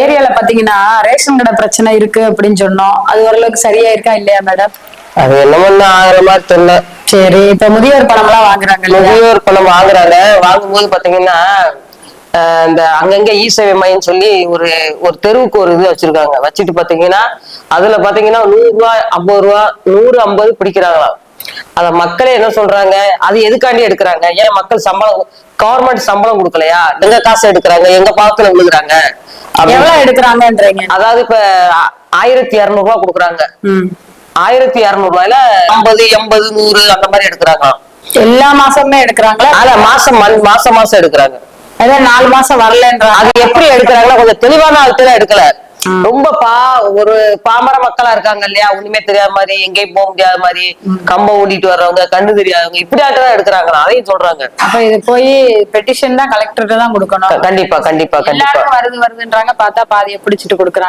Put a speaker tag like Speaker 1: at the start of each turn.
Speaker 1: ஏரியால பாத்தீங்கன்னா ரேஷன் கடை பிரச்சனை இருக்கு அப்படின்னு சொன்னோம். அது ஓரளவுக்கு சரியா இருக்கா இல்லையா மேடம்?
Speaker 2: அது என்னமோ ஆகிற மாதிரி தெரியல.
Speaker 1: சரி, இப்ப முதியோர் பணம் எல்லாம் வாங்குறாங்க.
Speaker 2: முதியோர் பணம் வாங்குறாங்க. வாங்கும்போது பாத்தீங்கன்னா இந்த அங்கங்க இ சேவை மையம் சொல்லி ஒரு ஒரு தெருவுக்கு ஒரு இது வச்சிருக்காங்க. வச்சுட்டு பாத்தீங்கன்னா அதுல பாத்தீங்கன்னா 100 ரூபாய் 50 ரூபா 100 50 பிடிக்கிறாங்களாம். அத மக்களே என்ன சொல்றாங்க, அது எதுக்காண்டி எடுக்கிறாங்க? ஏன் மக்கள் சம்பளம் கவர்மெண்ட் சம்பளம் கொடுக்கலையா? எங்க காசு எடுக்கிறாங்க, எங்க பாக்கத்துல விழுகுறாங்க.
Speaker 1: எவ்வளவு எடுக்கிறாங்கன்றீங்க?
Speaker 2: அதாவது இப்ப 1200 ரூபாய் கொடுக்குறாங்க. 1200 ரூபாயில 50 80 100 அந்த மாதிரி எடுக்கிறாங்க.
Speaker 1: எல்லா மாசமுமே எடுக்கிறாங்களா?
Speaker 2: அதான் மாசம் மாசம் எடுக்கிறாங்க.
Speaker 1: அதான் 4 மாசம் வரலன்ற.
Speaker 2: அது எப்படி எடுக்கிறாங்கன்னா கொஞ்சம் தெளிவான ஆட்கள் எடுக்கல. ரொம்ப ஒரு பாமர மக்களா இருக்காங்க இல்லையா, ஒண்ணுமே தெரியாத மாதிரி, எங்கேயும் போக முடியாத மாதிரி, கம்ப ஓடிட்டு வர்றவங்க, கண்ணு தெரியாதவங்க, இப்படி ஆட்கள் எடுக்கிறாங்களா, அதையும் சொல்றாங்க.
Speaker 1: அப்ப இது போய் பெட்டிஷன் தான் கலெக்டர் தான் கொடுக்கணும்.
Speaker 2: கண்டிப்பா கண்டிப்பா கண்டிப்பா.
Speaker 1: எல்லாரும் வருதுன்றாங்க, பார்த்தா பாதியை பிடிச்சிட்டு கொடுக்குறாங்க.